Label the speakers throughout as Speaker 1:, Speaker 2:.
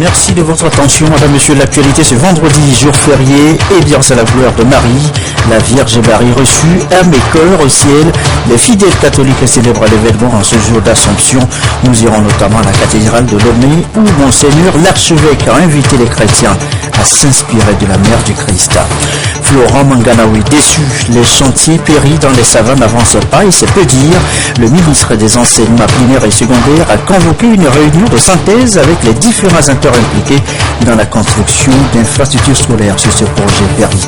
Speaker 1: Merci de votre attention, madame, monsieur. L'actualité ce vendredi, jour férié, et bien c'est la gloire de Marie, la Vierge Marie reçue à Mécor au ciel. Les fidèles catholiques célèbrent l'événement en ce jour d'Assomption. Nous irons notamment à la cathédrale de Lomé où Monseigneur l'archevêque a invité les chrétiens à s'inspirer de la mère du Christ. Florent Manganaoui déçu, les chantiers péris dans les savanes n'avancent pas et c'est peu dire. Le ministre des enseignements primaires et secondaires a convoqué une réunion de synthèse avec les différents acteurs impliqués dans la construction d'infrastructures scolaires sur ce projet péri.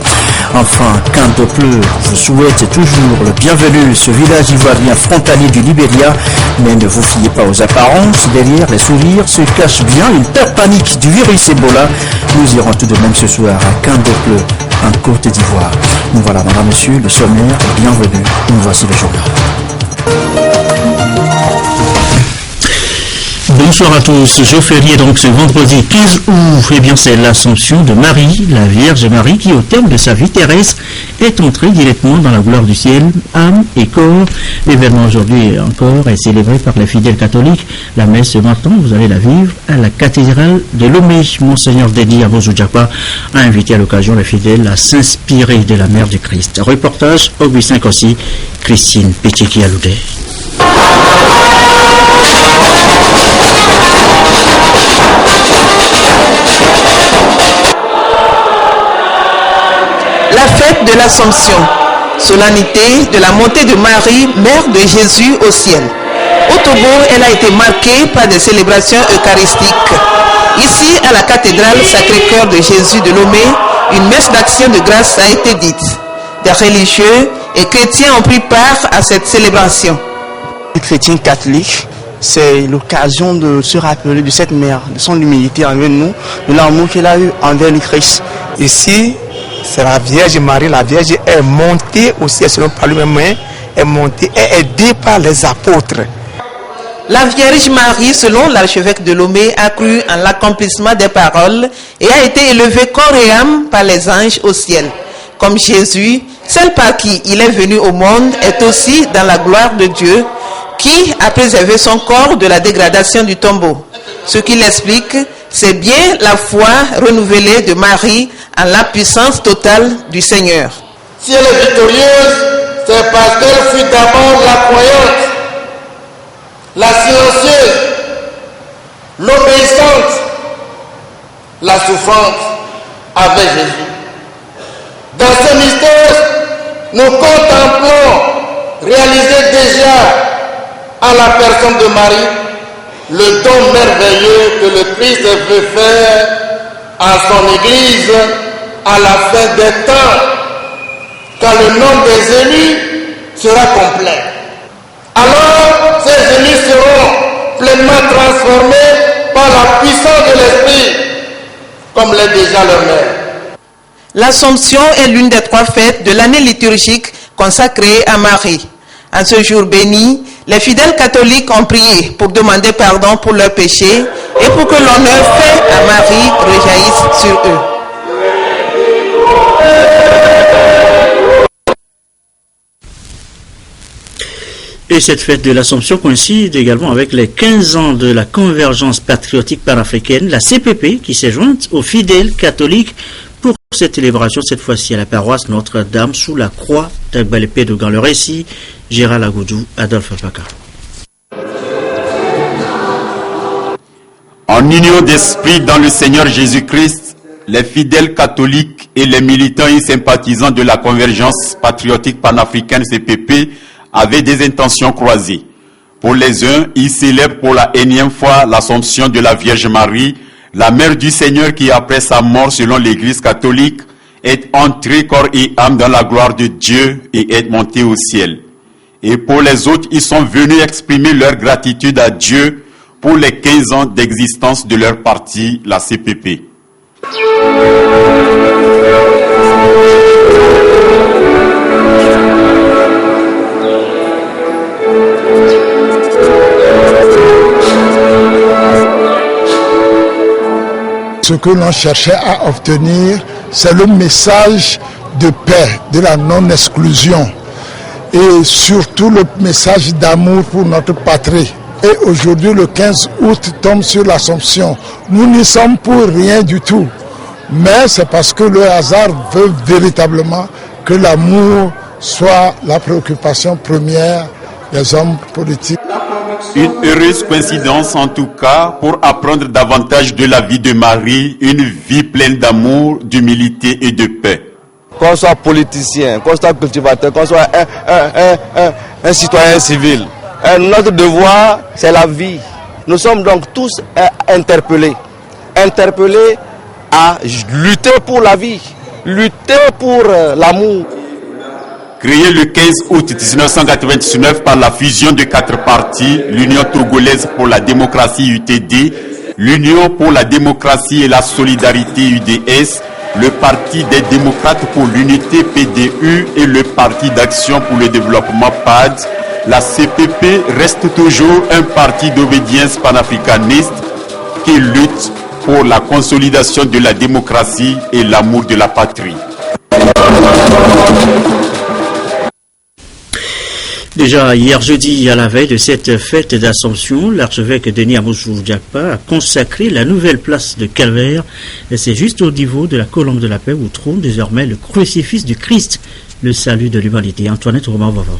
Speaker 1: Enfin, Kandopleu vous souhaite toujours le bienvenu. Ce village ivoirien frontalier du Libéria, mais ne vous fiez pas aux apparences. Derrière les sourires se cache bien une peur panique du virus Ebola. Nous irons tout de même ce soir à Kandopleu, en Côte d'Ivoire. Nous voilà, madame, monsieur, le sommaire, bienvenue. Nous voici le journal. Bonsoir à tous. Jour férié donc ce vendredi 15 août. Eh bien, c'est l'Assomption de Marie, la Vierge Marie, qui au terme de sa vie terrestre est entrée directement dans la gloire du ciel, âme et corps. L'événement aujourd'hui encore est célébré par les fidèles catholiques. La messe ce matin, vous allez la vivre à la cathédrale de Lomé. Monseigneur Dédi Abozou-Diakpa a invité à l'occasion les fidèles à s'inspirer de la mère du Christ. Reportage Augustin Kossi, Christine Pétikialoudé.
Speaker 2: La fête de l'Assomption, solennité de la montée de Marie, mère de Jésus au ciel. Au Togo, elle a été marquée par des célébrations eucharistiques. Ici, à la cathédrale Sacré-Cœur de Jésus de Lomé, une messe d'action de grâce a été dite. Des religieux et chrétiens ont pris part à cette célébration.
Speaker 3: Les chrétiens catholiques, c'est l'occasion de se rappeler de cette mère, de son humilité envers nous, de l'amour qu'elle a eu envers le Christ.
Speaker 4: Ici, c'est la Vierge Marie. La Vierge est montée aussi, selon par lui-même, est montée et aidée par les apôtres.
Speaker 2: La Vierge Marie, selon l'archevêque de Lomé, a cru en l'accomplissement des paroles et a été élevée corps et âme par les anges au ciel. Comme Jésus, celle par qui il est venu au monde est aussi dans la gloire de Dieu, qui a préservé son corps de la dégradation du tombeau. Ce qui l'explique, c'est bien la foi renouvelée de Marie en la puissance totale du Seigneur.
Speaker 5: Si elle est victorieuse, c'est parce qu'elle fut d'abord la croyante, la silencieuse, l'obéissante, la souffrante avec Jésus. Dans ce mystère, nous contemplons réaliser déjà à la personne de Marie le don merveilleux que le Christ veut faire à son Église à la fin des temps, quand le nombre des élus sera complet. Alors, ces élus seront pleinement transformés par la puissance de l'Esprit, comme l'est déjà leur mère.
Speaker 2: L'Assomption est l'une des 3 fêtes de l'année liturgique consacrée à Marie. En ce jour béni, les fidèles catholiques ont prié pour demander pardon pour leurs péchés et pour que l'honneur fait à Marie rejaillisse sur eux.
Speaker 1: Et cette fête de l'Assomption coïncide également avec les 15 ans de la Convergence patriotique panafricaine, la CPP, qui s'est jointe aux fidèles catholiques pour cette célébration, cette fois-ci à la paroisse Notre-Dame sous la croix d'Agbalépé-Dogan. Dans le récit, Gérald Agoudou, Adolphe Paka.
Speaker 6: En union d'esprit dans le Seigneur Jésus-Christ, les fidèles catholiques et les militants et sympathisants de la Convergence patriotique panafricaine CPP avaient des intentions croisées. Pour les uns, ils célèbrent pour la énième fois l'Assomption de la Vierge Marie, la mère du Seigneur qui, après sa mort selon l'Église catholique, est entrée corps et âme dans la gloire de Dieu et est montée au ciel. Et pour les autres, ils sont venus exprimer leur gratitude à Dieu pour les 15 ans d'existence de leur parti, la CPP.
Speaker 7: Ce que l'on cherchait à obtenir, c'est le message de paix, de la non-exclusion et surtout le message d'amour pour notre patrie, Et aujourd'hui, le 15 août tombe sur l'Assomption. Nous n'y sommes pour rien du tout. Mais c'est parce que le hasard veut véritablement que l'amour soit la préoccupation première des hommes politiques.
Speaker 6: Une heureuse coïncidence en tout cas pour apprendre davantage de la vie de Marie, une vie pleine d'amour, d'humilité et de paix.
Speaker 8: Qu'on soit politicien, qu'on soit cultivateur, qu'on soit un citoyen civil. Notre devoir, c'est la vie. Nous sommes donc tous interpellés à lutter pour la vie, lutter pour l'amour.
Speaker 6: Créé le 15 août 1999 par la fusion de 4 partis, l'Union togolaise pour la démocratie UTD, l'Union pour la démocratie et la solidarité UDS, le Parti des démocrates pour l'unité PDU et le Parti d'action pour le développement PAD, la CPP reste toujours un parti d'obédience panafricaniste qui lutte pour la consolidation de la démocratie et l'amour de la patrie.
Speaker 1: Déjà hier jeudi, à la veille de cette fête d'Assomption, l'archevêque Denis Amosou Diakpa a consacré la nouvelle place de Calvaire. Et c'est juste au niveau de la colombe de la paix où trône désormais le crucifix du Christ, le salut de l'humanité. Antoinette Romain va voir.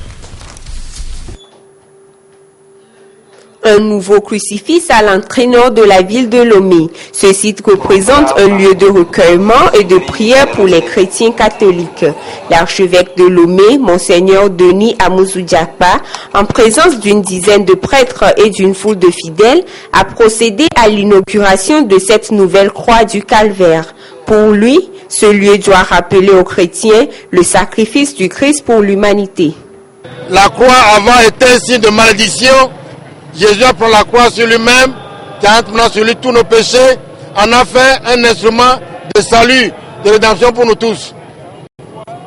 Speaker 9: Un nouveau crucifix à l'entrée nord de la ville de Lomé. Ce site représente un lieu de recueillement et de prière pour les chrétiens catholiques. L'archevêque de Lomé, Monseigneur Denis Amosou Diakpa, en présence d'une dizaine de prêtres et d'une foule de fidèles, a procédé à l'inauguration de cette nouvelle croix du Calvaire. Pour lui, ce lieu doit rappeler aux chrétiens le sacrifice du Christ pour l'humanité.
Speaker 5: La croix avant était un signe de malédiction. Jésus a pris la croix sur lui-même, qui a maintenant sur lui tous nos péchés, en a fait un instrument de salut, de rédemption pour nous tous.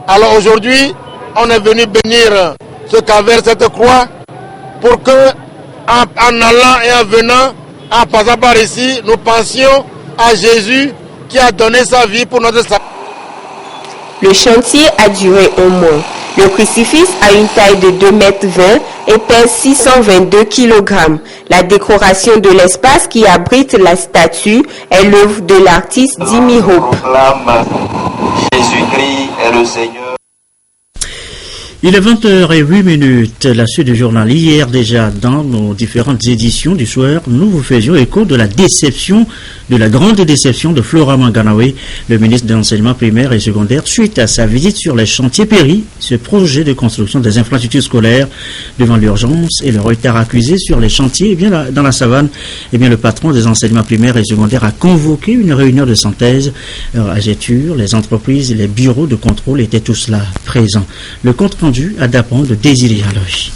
Speaker 5: Alors aujourd'hui, on est venu bénir ce calvaire, cette croix, pour que, en allant et en venant, en passant par ici, nous pensions à Jésus qui a donné sa vie pour notre salut.
Speaker 9: Le chantier a duré un mois. Le crucifix a une taille de 2,20 mètres et pèse 622 kg. La décoration de l'espace qui abrite la statue est l'œuvre de l'artiste Dimi Hope.
Speaker 10: Jésus-Christ est le Seigneur.
Speaker 1: Il est 20h08, la suite du journal. Hier déjà, dans nos différentes éditions du soir, nous vous faisions écho de la déception, de la grande déception de Flora Manganawe, le ministre de l'enseignement primaire et secondaire, suite à sa visite sur les chantiers Péri, ce projet de construction des infrastructures scolaires devant l'urgence et le retard accusé sur les chantiers. Et bien là, dans la savane, et bien le patron des enseignements primaires et secondaires a convoqué une réunion de synthèse. AGETUR, les entreprises et les bureaux de contrôle étaient tous là, présents. Le compte rendu à Dapon de Désiré Aloy.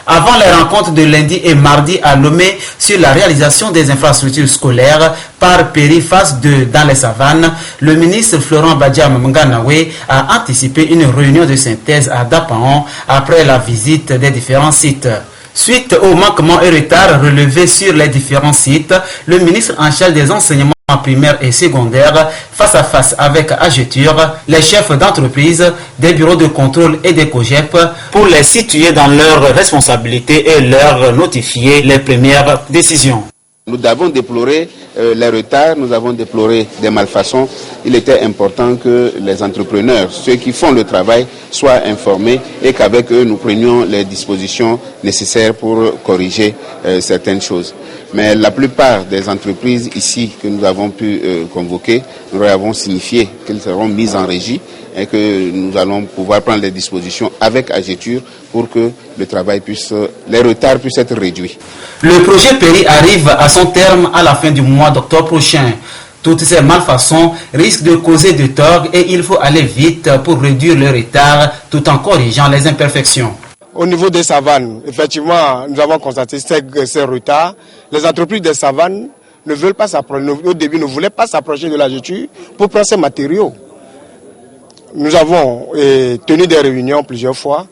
Speaker 11: Avant les rencontres de lundi et mardi à Lomé sur la réalisation des infrastructures scolaires par Périphase 2 dans les savanes, le ministre Florent Badiam Mnganawe a anticipé une réunion de synthèse à Dapaon après la visite des différents sites. Suite aux manquements et retards relevés sur les différents sites, le ministre en charge des enseignements primaires et secondaires, face à face avec AGETUR, les chefs d'entreprise, des bureaux de contrôle et des COGEP, pour les situer dans leurs responsabilités et leur notifier les premières décisions.
Speaker 12: Nous avons déploré les retards, nous avons déploré des malfaçons. Il était important que les entrepreneurs, ceux qui font le travail, soient informés et qu'avec eux, nous prenions les dispositions nécessaires pour corriger certaines choses. Mais la plupart des entreprises ici que nous avons pu convoquer, nous leur avons signifié qu'elles seront mises en régie et que nous allons pouvoir prendre les dispositions avec AGETUR pour que le travail les retards puissent être réduits.
Speaker 11: Le projet Péri arrive à son terme à la fin du mois d'octobre prochain. Toutes ces malfaçons risquent de causer de tort et il faut aller vite pour réduire le retard tout en corrigeant les imperfections.
Speaker 4: Au niveau des savanes, effectivement, nous avons constaté ces retards. Les entreprises des savanes ne veulent pas s'approcher, au début ne voulaient pas s'approcher de l'AGETUR pour prendre ces matériaux. Nous avons tenu des réunions plusieurs fois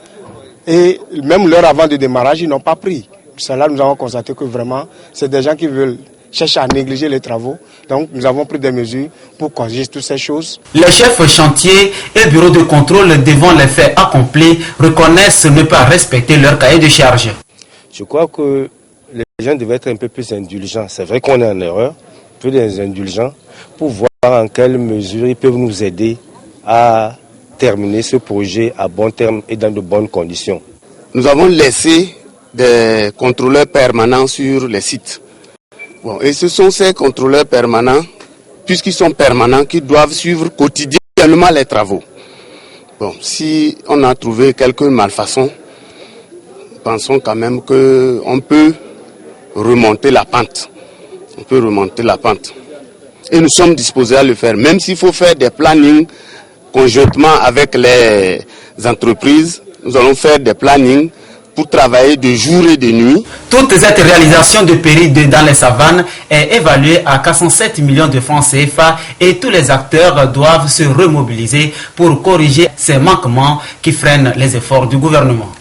Speaker 4: et même l'heure avant de démarrage, ils n'ont pas pris. Cela, nous avons constaté que vraiment, c'est des gens qui veulent chercher à négliger les travaux. Donc, nous avons pris des mesures pour corriger toutes ces choses.
Speaker 11: Les chefs chantiers et bureaux de contrôle devant les faits accomplis reconnaissent ne pas respecter leur cahier de charge.
Speaker 10: Je crois que les gens devaient être un peu plus indulgents. C'est vrai qu'on est en erreur, plus indulgents, pour voir en quelle mesure ils peuvent nous aider à terminer ce projet à bon terme et dans de bonnes conditions.
Speaker 12: Nous avons laissé des contrôleurs permanents sur les sites. Bon, et ce sont ces contrôleurs permanents, puisqu'ils sont permanents, qui doivent suivre quotidiennement les travaux. Bon, si on a trouvé quelques malfaçons, pensons quand même qu'on peut remonter la pente. On peut remonter la pente. Et nous sommes disposés à le faire, même s'il faut faire des plannings conjointement avec les entreprises. Nous allons faire des plannings pour travailler de jour et de nuit.
Speaker 11: Toute cette réalisation de Péri dans les savanes est évaluée à 407 millions de francs CFA et tous les acteurs doivent se remobiliser pour corriger ces manquements qui freinent les efforts du gouvernement.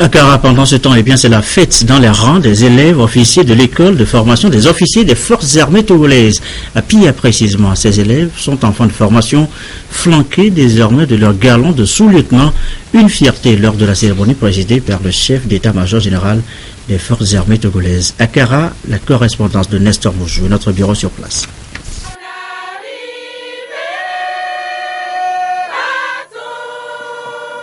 Speaker 1: À Kara, pendant ce temps, c'est la fête dans les rangs des élèves officiers de l'école de formation des officiers des forces armées togolaises. À Pia précisément, ces élèves sont en fin de formation, flanqués désormais de leur galon de sous-lieutenant. Une fierté lors de la cérémonie présidée par le chef d'état-major général des forces armées togolaises. À Kara, la correspondance de Nestor Moujou, notre bureau sur place.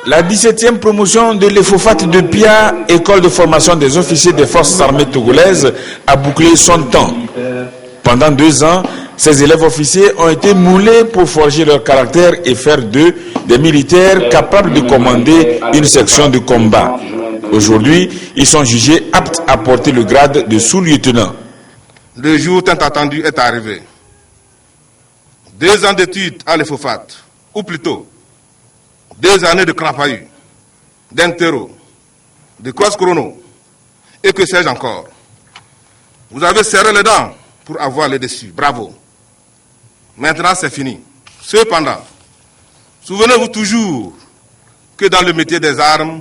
Speaker 13: La 17e promotion de l'EFOFAT de Pia, école de formation des officiers des forces armées togolaises, a bouclé son temps. Pendant 2 ans, ces élèves officiers ont été moulés pour forger leur caractère et faire d'eux des militaires capables de commander une section de combat. Aujourd'hui, ils sont jugés aptes à porter le grade de sous-lieutenant.
Speaker 5: Le jour tant attendu est arrivé. 2 ans d'études à l'EFOFAT, ou plutôt 2 années de crapahu, d'interro, de cross chrono, et que sais-je encore. Vous avez serré les dents pour avoir les dessus. Bravo. Maintenant, c'est fini. Cependant, souvenez-vous toujours que dans le métier des armes,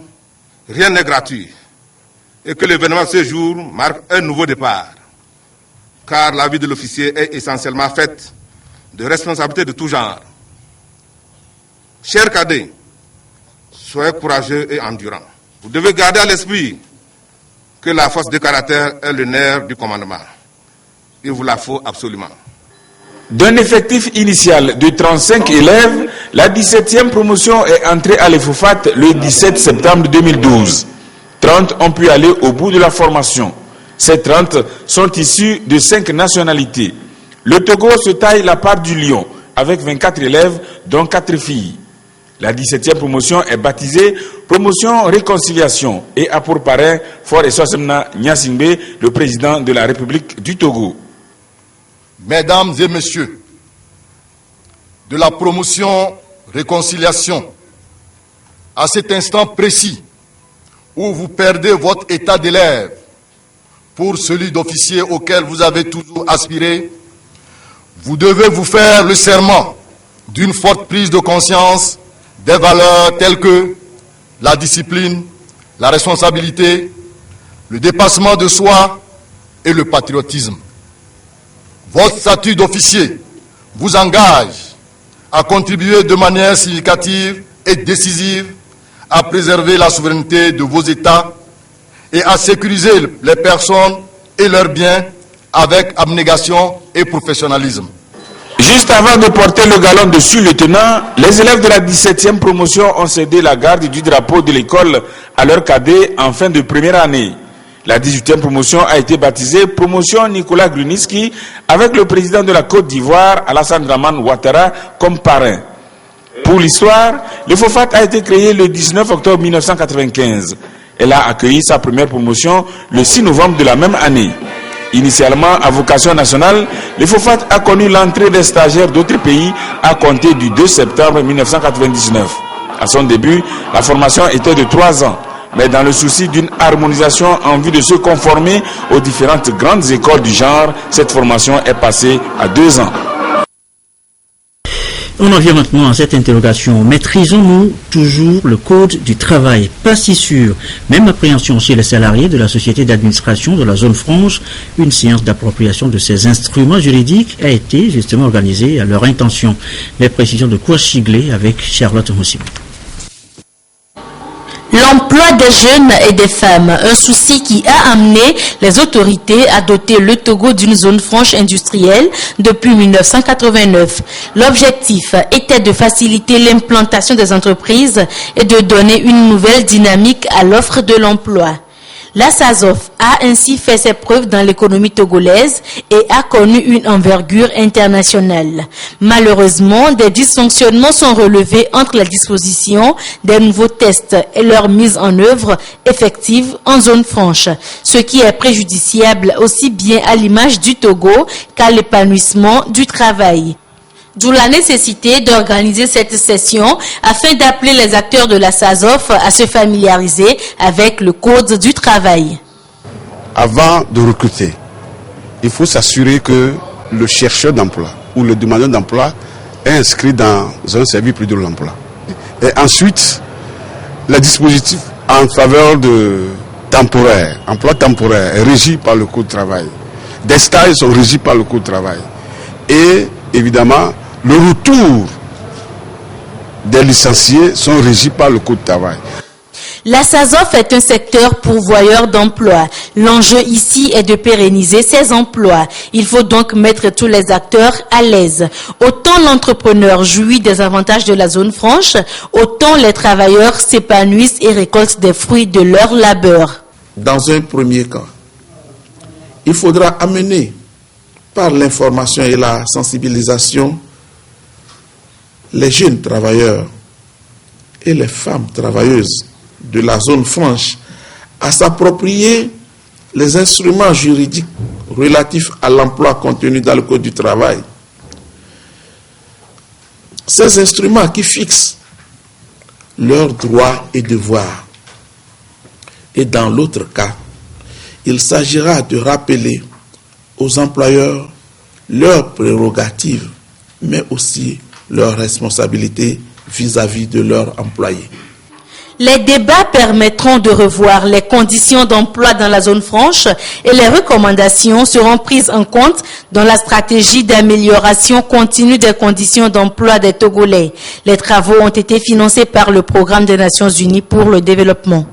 Speaker 5: rien n'est gratuit et que l'événement de ce jour marque un nouveau départ. Car la vie de l'officier est essentiellement faite de responsabilités de tout genre. Chers cadets, soyez courageux et endurants. Vous devez garder à l'esprit que la force de caractère est le nerf du commandement. Il vous la faut absolument.
Speaker 13: D'un effectif initial de 35 élèves, la 17e promotion est entrée à l'EFOFAT le 17 septembre 2012. 30 ont pu aller au bout de la formation. Ces 30 sont issus de 5 nationalités. Le Togo se taille la part du lion avec 24 élèves, dont 4 filles. La 17e promotion est baptisée Promotion Réconciliation et a pour parrain Fort Essosemna Nyasingbe, le président de la République du Togo.
Speaker 14: Mesdames et messieurs, de la promotion Réconciliation, à cet instant précis où vous perdez votre état d'élève pour celui d'officier auquel vous avez toujours aspiré, vous devez vous faire le serment d'une forte prise de conscience des valeurs telles que la discipline, la responsabilité, le dépassement de soi et le patriotisme. Votre statut d'officier vous engage à contribuer de manière significative et décisive à préserver la souveraineté de vos États et à sécuriser les personnes et leurs biens avec abnégation et professionnalisme.
Speaker 13: Juste avant de porter le galon de sous-lieutenant, les élèves de la 17e promotion ont cédé la garde du drapeau de l'école à leurs cadets en fin de première année. La 18e promotion a été baptisée Promotion Nicolas Gruniski avec le président de la Côte d'Ivoire, Alassane Dramane Ouattara, comme parrain. Pour l'histoire, le FOFAT a été créé le 19 octobre 1995. Elle a accueilli sa première promotion le 6 novembre de la même année. Initialement à vocation nationale, le FOFAT a connu l'entrée des stagiaires d'autres pays à compter du 2 septembre 1999. À son début, la formation était de 3 ans, mais dans le souci d'une harmonisation en vue de se conformer aux différentes grandes écoles du genre, cette formation est passée à 2 ans.
Speaker 1: On en vient maintenant à cette interrogation. Maîtrisons-nous toujours le code du travail? Pas si sûr. Même appréhension chez les salariés de la société d'administration de la zone franche. Une séance d'appropriation de ces instruments juridiques a été justement organisée à leur intention. Les précisions de Kouachiglé avec Charlotte Moussimo.
Speaker 15: L'emploi des jeunes et des femmes, un souci qui a amené les autorités à doter le Togo d'une zone franche industrielle depuis 1989. L'objectif était de faciliter l'implantation des entreprises et de donner une nouvelle dynamique à l'offre de l'emploi. La SAZOF a ainsi fait ses preuves dans l'économie togolaise et a connu une envergure internationale. Malheureusement, des dysfonctionnements sont relevés entre la disposition des nouveaux tests et leur mise en œuvre effective en zone franche, ce qui est préjudiciable aussi bien à l'image du Togo qu'à l'épanouissement du travail. D'où la nécessité d'organiser cette session afin d'appeler les acteurs de la SAZOF à se familiariser avec le code du travail.
Speaker 16: Avant de recruter, il faut s'assurer que le chercheur d'emploi ou le demandeur d'emploi est inscrit dans un service public de l'emploi. Et ensuite, les dispositifs en faveur de temporaire, emploi temporaire est régi par le code du travail. Des stages sont régis par le code du travail. Et évidemment, le retour des licenciés sont régis par le code du travail.
Speaker 15: La SAZOF est un secteur pourvoyeur d'emplois. L'enjeu ici est de pérenniser ces emplois. Il faut donc mettre tous les acteurs à l'aise. Autant l'entrepreneur jouit des avantages de la zone franche, autant les travailleurs s'épanouissent et récoltent des fruits de leur labeur.
Speaker 17: Dans un premier cas, il faudra amener par l'information et la sensibilisation les jeunes travailleurs et les femmes travailleuses de la zone franche à s'approprier les instruments juridiques relatifs à l'emploi contenus dans le Code du travail. Ces instruments qui fixent leurs droits et devoirs. Et dans l'autre cas, il s'agira de rappeler aux employeurs leurs prérogatives, mais aussi leurs responsabilités vis-à-vis de leurs employés.
Speaker 15: Les débats permettront de revoir les conditions d'emploi dans la zone franche et les recommandations seront prises en compte dans la stratégie d'amélioration continue des conditions d'emploi des Togolais. Les travaux ont été financés par le Programme des Nations Unies pour le développement.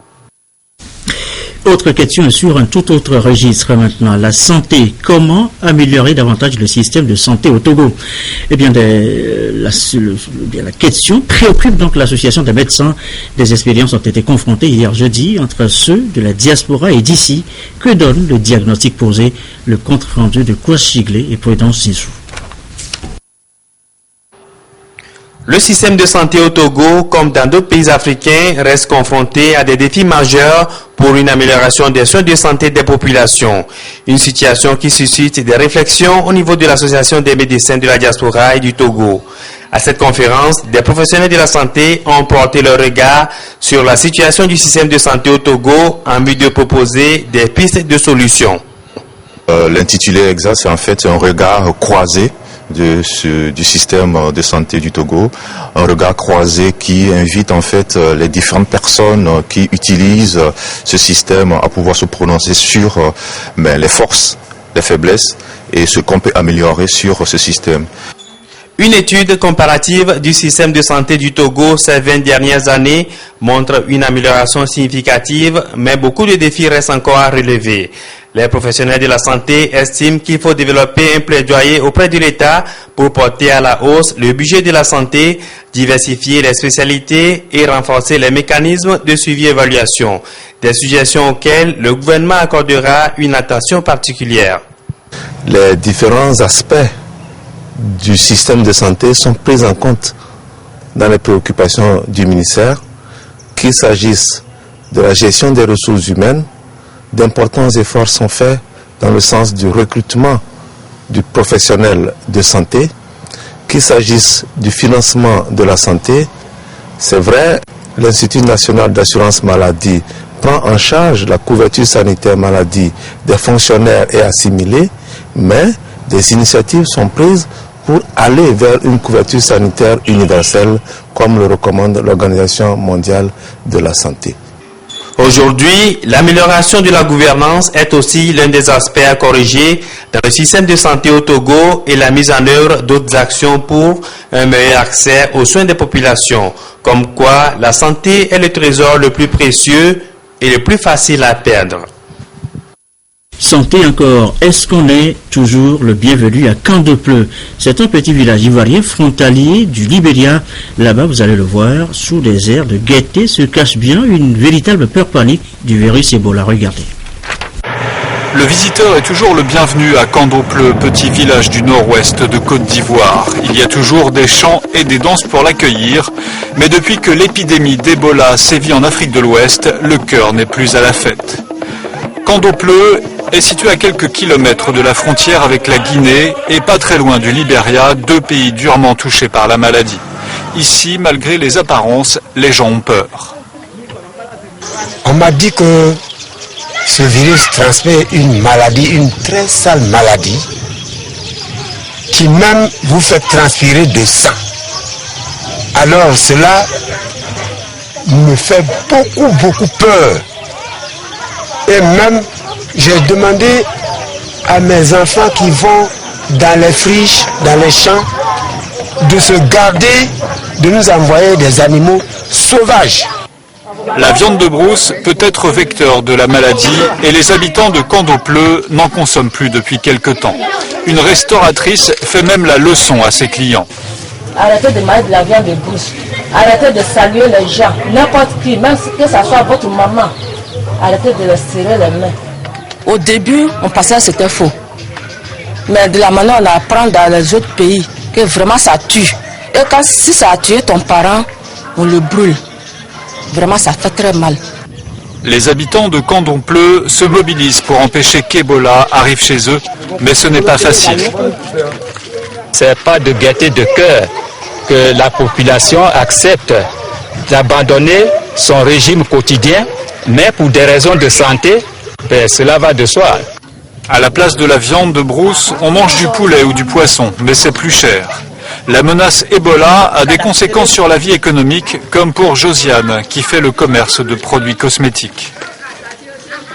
Speaker 1: Autre question sur un tout autre registre maintenant, la santé. Comment améliorer davantage le système de santé au Togo? Eh bien, la question préoccupe donc l'association des médecins. Des expériences ont été confrontées hier jeudi entre ceux de la diaspora et d'ici. Que donne le diagnostic posé? Le compte rendu de Kouachiglé et Prudence Zizou.
Speaker 18: Le système de santé au Togo, comme dans d'autres pays africains, reste confronté à des défis majeurs pour une amélioration des soins de santé des populations. Une situation qui suscite des réflexions au niveau de l'Association des médecins de la diaspora et du Togo. À cette conférence, des professionnels de la santé ont porté leur regard sur la situation du système de santé au Togo en vue de proposer des pistes de solutions.
Speaker 19: L'intitulé exact, c'est en fait un regard croisé du système de santé du Togo, un regard croisé qui invite en fait les différentes personnes qui utilisent ce système à pouvoir se prononcer sur les forces, les faiblesses et ce qu'on peut améliorer sur ce système.
Speaker 18: Une étude comparative du système de santé du Togo ces 20 dernières années montre une amélioration significative, mais beaucoup de défis restent encore à relever. Les professionnels de la santé estiment qu'il faut développer un plaidoyer auprès de l'État pour porter à la hausse le budget de la santé, diversifier les spécialités et renforcer les mécanismes de suivi et évaluation. Des suggestions auxquelles le gouvernement accordera une attention particulière.
Speaker 8: Les différents aspects du système de santé sont pris en compte dans les préoccupations du ministère, qu'il s'agisse de la gestion des ressources humaines. D'importants efforts sont faits dans le sens du recrutement du professionnel de santé, qu'il s'agisse du financement de la santé. C'est vrai, l'Institut national d'assurance maladie prend en charge la couverture sanitaire maladie des fonctionnaires et assimilés, mais des initiatives sont prises pour aller vers une couverture sanitaire universelle, comme le recommande l'Organisation mondiale de la santé.
Speaker 18: Aujourd'hui, l'amélioration de la gouvernance est aussi l'un des aspects à corriger dans le système de santé au Togo et la mise en œuvre d'autres actions pour un meilleur accès aux soins des populations, comme quoi la santé est le trésor le plus précieux et le plus facile à perdre.
Speaker 1: Santé encore, est-ce qu'on est toujours le bienvenu à Kandopleu? C'est un petit village ivoirien frontalier du Libéria. Là-bas, vous allez le voir, sous des airs de gaieté se cache bien une véritable peur panique du virus Ebola. Regardez.
Speaker 20: Le visiteur est toujours le bienvenu à Kandopleu, petit village du nord-ouest de Côte d'Ivoire. Il y a toujours des chants et des danses pour l'accueillir, mais depuis que l'épidémie d'Ebola sévit en Afrique de l'Ouest, le cœur n'est plus à la fête. Kandopleu est situé à quelques kilomètres de la frontière avec la Guinée et pas très loin du Libéria, deux pays durement touchés par la maladie. Ici, malgré les apparences, les gens ont peur.
Speaker 21: On m'a dit que ce virus transmet une maladie, une très sale maladie, qui même vous fait transpirer de sang. Alors cela me fait beaucoup peur. Et même, j'ai demandé à mes enfants qui vont dans les friches, dans les champs, de se garder, de nous envoyer des animaux sauvages.
Speaker 20: La viande de brousse peut être vecteur de la maladie et les habitants de Kandopleu n'en consomment plus depuis quelque temps. Une restauratrice fait même la leçon à ses clients.
Speaker 22: Arrêtez de manger de la viande de brousse. Arrêtez de saluer les gens. N'importe qui, même que ce soit votre maman. Arrêtez de leur serrer les mains. Au début, on pensait que c'était faux. Mais de la manière on apprend dans les autres pays que vraiment ça tue. Et quand si ça a tué ton parent, on le brûle. Vraiment, ça fait très mal.
Speaker 20: Les habitants de Kandopleu se mobilisent pour empêcher qu'Ebola arrive chez eux, mais ce n'est pas facile.
Speaker 23: C'est pas de gaieté de cœur que la population accepte d'abandonner son régime quotidien, mais pour des raisons de santé, cela va de soi.
Speaker 20: À la place de la viande de brousse, on mange du poulet ou du poisson, mais c'est plus cher. La menace Ebola a des conséquences sur la vie économique, comme pour Josiane, qui fait le commerce de produits cosmétiques.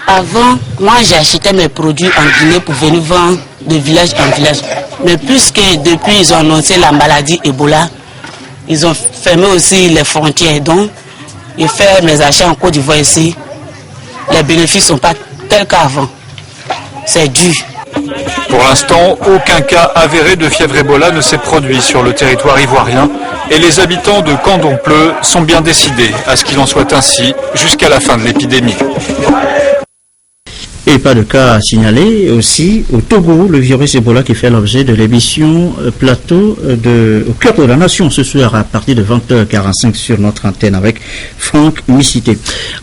Speaker 24: Avant, moi j'achetais mes produits en Guinée pour venir vendre de village en village. Mais puisque depuis ils ont annoncé la maladie Ebola, ils ont fermé aussi les frontières. Donc, je fais mes achats en Côte d'Ivoire ici. Les bénéfices ne sont pas tels qu'avant. C'est dur.
Speaker 20: Pour l'instant, aucun cas avéré de fièvre Ebola ne s'est produit sur le territoire ivoirien et les habitants de Kandopleu sont bien décidés à ce qu'il en soit ainsi jusqu'à la fin de l'épidémie.
Speaker 1: Et pas de cas à signaler aussi au Togo, le virus Ebola qui fait l'objet de l'émission Plateau au cœur de la nation ce soir à partir de 20h45 sur notre antenne avec Franck Missité.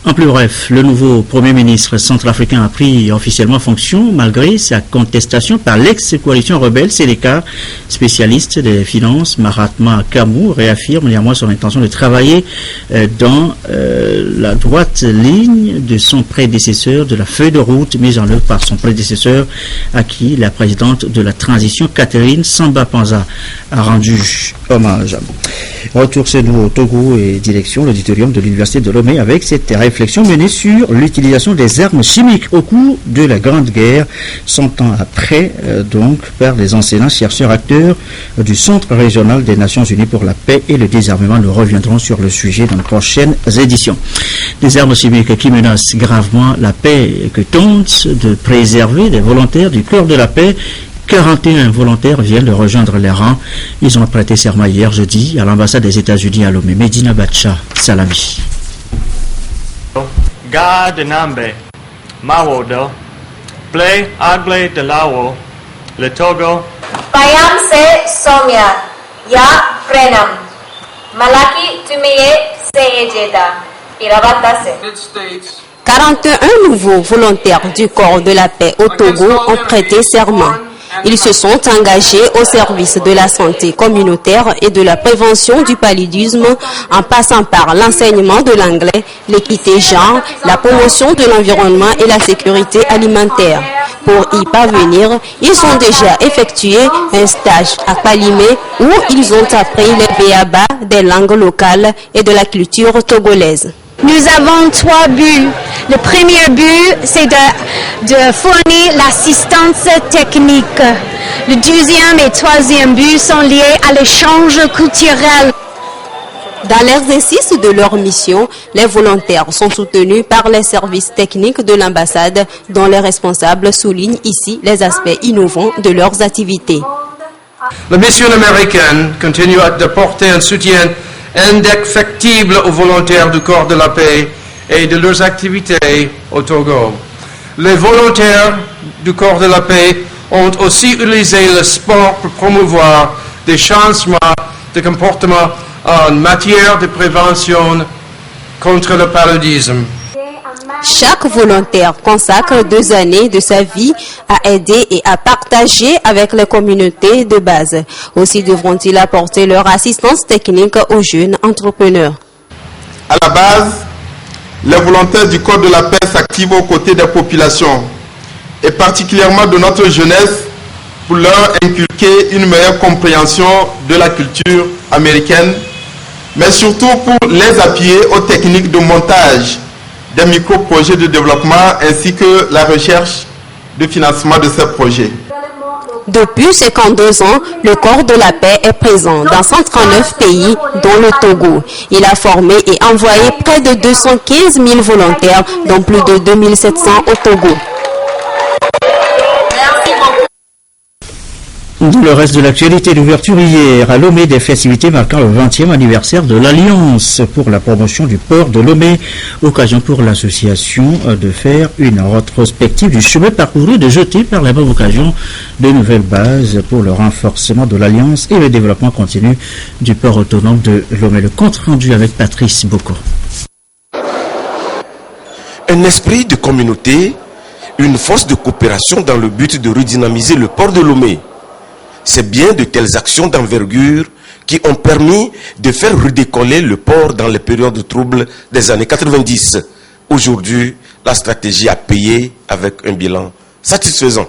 Speaker 1: En plus bref, le nouveau Premier ministre centrafricain a pris officiellement fonction malgré sa contestation par l'ex-coalition rebelle Séléka. Spécialiste des finances, Mahatma Kamou réaffirme néanmoins son intention de travailler dans la droite ligne de son prédécesseur, de la feuille de route mise en œuvre par son prédécesseur à qui la présidente de la transition Catherine Samba Panza a rendu hommage. Retour chez nous au Togo et direction l'auditorium de l'Université de Lomé avec cette réflexion menée sur l'utilisation des armes chimiques au cours de la Grande Guerre, 100 ans après donc par les enseignants, chercheurs, acteurs du Centre régional des Nations Unies pour la paix et le désarmement. Nous reviendrons sur le sujet dans les prochaines éditions. Des armes chimiques qui menacent gravement la paix que tentent de préserver des volontaires du cœur de la paix. 41 volontaires viennent de rejoindre les rangs. Ils ont prêté serment hier jeudi à l'ambassade des États-Unis à Lomé. Medina Bacha, Salami.
Speaker 25: Gade Nambe, Mawodo, Play Agle de Lawo, le Togo.
Speaker 26: Payam se Somia, Ya Prenam, Malaki Tumeye Seyejeda, Iravata se.
Speaker 9: 41 nouveaux volontaires du corps de la paix au Togo ont prêté serment. Ils se sont engagés au service de la santé communautaire et de la prévention du paludisme en passant par l'enseignement de l'anglais, l'équité genre, la promotion de l'environnement et la sécurité alimentaire. Pour y parvenir, ils ont déjà effectué un stage à Palimé où ils ont appris les béabas des langues locales et de la culture togolaise.
Speaker 2: Nous avons 3 buts. Le premier but, c'est de fournir l'assistance technique. Le deuxième et troisième but sont liés à l'échange culturel.
Speaker 9: Dans l'exercice de leur mission, les volontaires sont soutenus par les services techniques de l'ambassade, dont les responsables soulignent ici les aspects innovants de leurs activités.
Speaker 3: La mission américaine continue d'apporter un soutien indéfectible aux volontaires du corps de la paix et de leurs activités au Togo. Les volontaires du corps de la paix ont aussi utilisé le sport pour promouvoir des changements de comportement en matière de prévention contre le paludisme.
Speaker 9: Chaque volontaire consacre 2 années de sa vie à aider et à partager avec les communautés de base. Aussi devront-ils apporter leur assistance technique aux jeunes entrepreneurs.
Speaker 4: À la base, les volontaires du corps de la paix s'activent aux côtés des populations et particulièrement de notre jeunesse pour leur inculquer une meilleure compréhension de la culture américaine, mais surtout pour les appuyer aux techniques de montage des micro-projets de développement ainsi que la recherche de financement de ces projets.
Speaker 9: Depuis 52 ans, le corps de la paix est présent dans 139 pays, dont le Togo. Il a formé et envoyé près de 215 000 volontaires, dont plus de 2700 au Togo.
Speaker 1: Dans le reste de l'actualité, l'ouverture hier à Lomé des festivités marquant le 20e anniversaire de l'Alliance pour la promotion du port de Lomé. Occasion pour l'association de faire une rétrospective du chemin parcouru, de jeter par la même occasion de nouvelles bases pour le renforcement de l'Alliance et le développement continu du port autonome de Lomé. Le compte rendu avec Patrice Boko.
Speaker 6: Un esprit de communauté, une force de coopération dans le but de redynamiser le port de Lomé. C'est bien de telles actions d'envergure qui ont permis de faire redécoller le port dans les périodes troubles des années 90. Aujourd'hui, la stratégie a payé avec un bilan satisfaisant.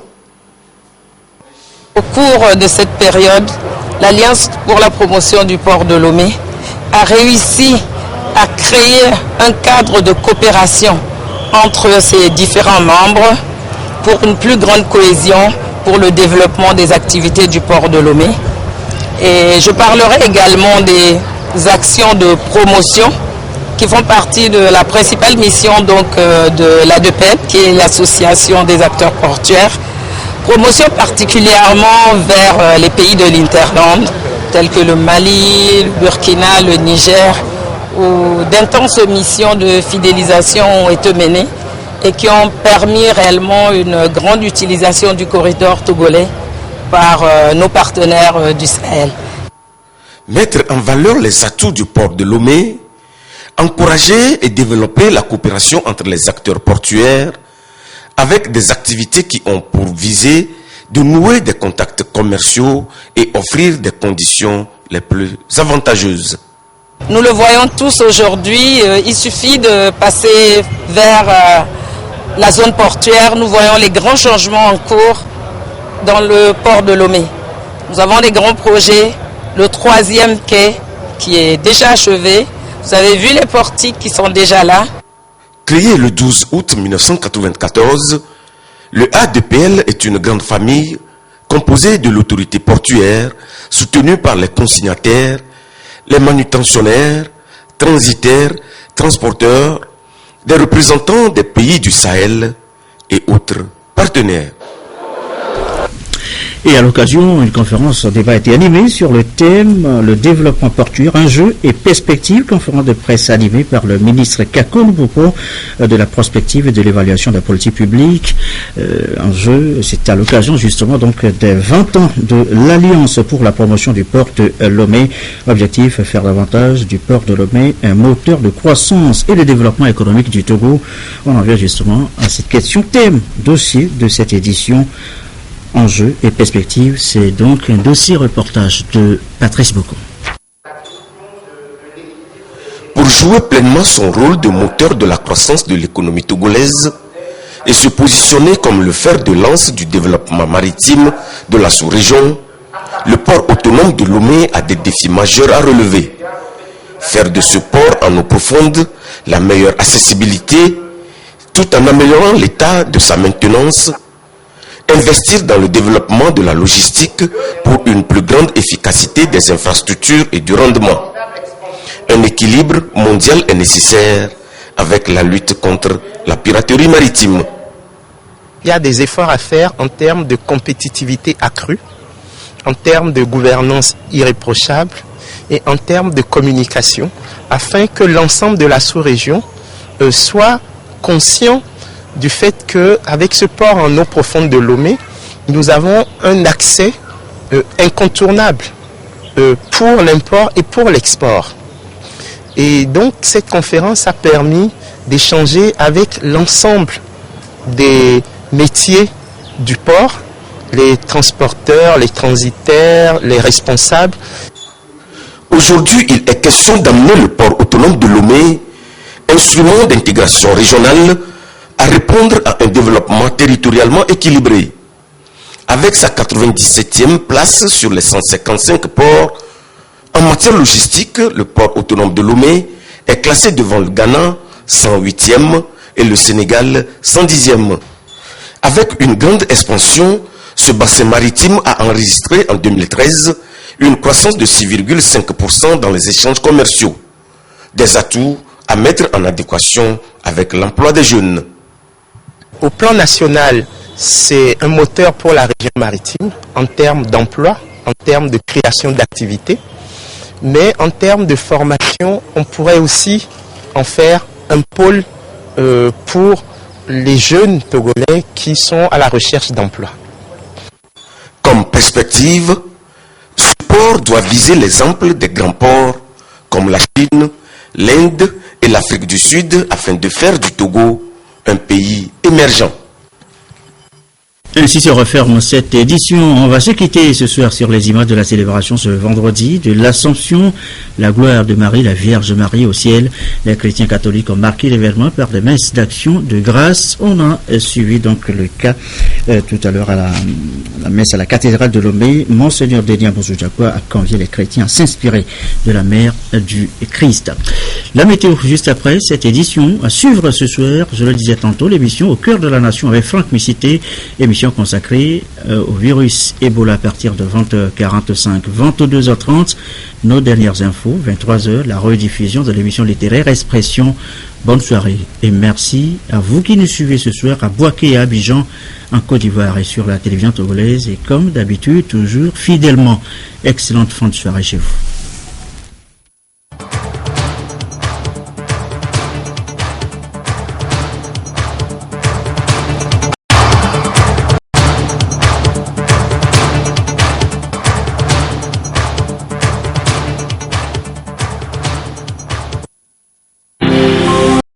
Speaker 7: Au cours de cette période, l'Alliance pour la promotion du port de Lomé a réussi à créer un cadre de coopération entre ses différents membres pour une plus grande cohésion pour le développement des activités du port de Lomé. Et je parlerai également des actions de promotion qui font partie de la principale mission de l'ADEPEP, qui est l'association des acteurs portuaires. Promotion particulièrement vers les pays de l'Interland, tels que le Mali, le Burkina, le Niger, où d'intenses missions de fidélisation ont été menées et qui ont permis réellement une grande utilisation du corridor togolais par nos partenaires du Sahel.
Speaker 6: Mettre en valeur les atouts du port de Lomé, encourager et développer la coopération entre les acteurs portuaires avec des activités qui ont pour visée de nouer des contacts commerciaux et offrir des conditions les plus avantageuses.
Speaker 7: Nous le voyons tous aujourd'hui, il suffit de passer vers la zone portuaire. Nous voyons les grands changements en cours dans le port de Lomé. Nous avons des grands projets, le 3e quai qui est déjà achevé. Vous avez vu les portiques qui sont déjà là.
Speaker 6: Créé le 12 août 1994, le ADPL est une grande famille composée de l'autorité portuaire, soutenue par les consignataires, les manutentionnaires, transitaires, transporteurs, des représentants des pays du Sahel et autres partenaires.
Speaker 1: Et à l'occasion, une conférence débat a été animée sur le thème le développement portuaire, enjeux et perspectives. Conférence de presse animée par le ministre Kako Mboko de la prospective et de l'évaluation de la politique publique. Enjeu, c'est à l'occasion justement donc des 20 ans de l'Alliance pour la promotion du port de Lomé. Objectif, faire davantage du port de Lomé un moteur de croissance et de développement économique du Togo. On en vient justement à cette question thème, dossier de cette édition. Enjeux et perspectives, c'est donc un dossier reportage de Patrice Boko.
Speaker 6: Pour jouer pleinement son rôle de moteur de la croissance de l'économie togolaise et se positionner comme le fer de lance du développement maritime de la sous-région, le port autonome de Lomé a des défis majeurs à relever. Faire de ce port en eau profonde la meilleure accessibilité tout en améliorant l'état de sa maintenance. Investir dans le développement de la logistique pour une plus grande efficacité des infrastructures et du rendement. Un équilibre mondial est nécessaire avec la lutte contre la piraterie maritime.
Speaker 5: Il y a des efforts à faire en termes de compétitivité accrue, en termes de gouvernance irréprochable et en termes de communication, afin que l'ensemble de la sous-région soit conscient du fait qu'avec ce port en eau profonde de Lomé, nous avons un accès incontournable pour l'import et pour l'export. Et donc cette conférence a permis d'échanger avec l'ensemble des métiers du port, les transporteurs, les transitaires, les responsables.
Speaker 6: Aujourd'hui, il est question d'amener le port autonome de Lomé, instrument d'intégration régionale, à répondre à un développement territorialement équilibré. Avec sa 97e place sur les 155 ports, en matière logistique, le port autonome de Lomé est classé devant le Ghana, 108e, et le Sénégal, 110e. Avec une grande expansion, ce bassin maritime a enregistré en 2013 une croissance de 6,5% dans les échanges commerciaux. Des atouts à mettre en adéquation avec l'emploi des jeunes.
Speaker 5: Au plan national, c'est un moteur pour la région maritime en termes d'emploi, en termes de création d'activités. Mais en termes de formation, on pourrait aussi en faire un pôle pour les jeunes Togolais qui sont à la recherche d'emploi.
Speaker 6: Comme perspective, ce port doit viser l'exemple des grands ports comme la Chine, l'Inde et l'Afrique du Sud afin de faire du Togo un pays émergent.
Speaker 1: Ainsi se referme cette édition. On va se quitter ce soir sur les images de la célébration ce vendredi de l'Assomption, la gloire de Marie, la Vierge Marie au ciel. Les chrétiens catholiques ont marqué l'événement par des messes d'action de grâce. On a suivi donc le cas tout à l'heure à la messe à la cathédrale de Lomé. Monseigneur Dédien Bouzoujakwa a convié les chrétiens à s'inspirer de la mère du Christ. La météo juste après cette édition. À suivre ce soir, je le disais tantôt, l'émission Au cœur de la nation avec Franck Missité, émission consacrée au virus Ebola à partir de 20h45, 22h30, nos dernières infos, 23h, la rediffusion de l'émission littéraire Expression. Bonne soirée et merci à vous qui nous suivez ce soir à Boaké et à Abidjan en Côte d'Ivoire et sur la télévision togolaise et comme d'habitude, toujours fidèlement. Excellente fin de soirée chez vous.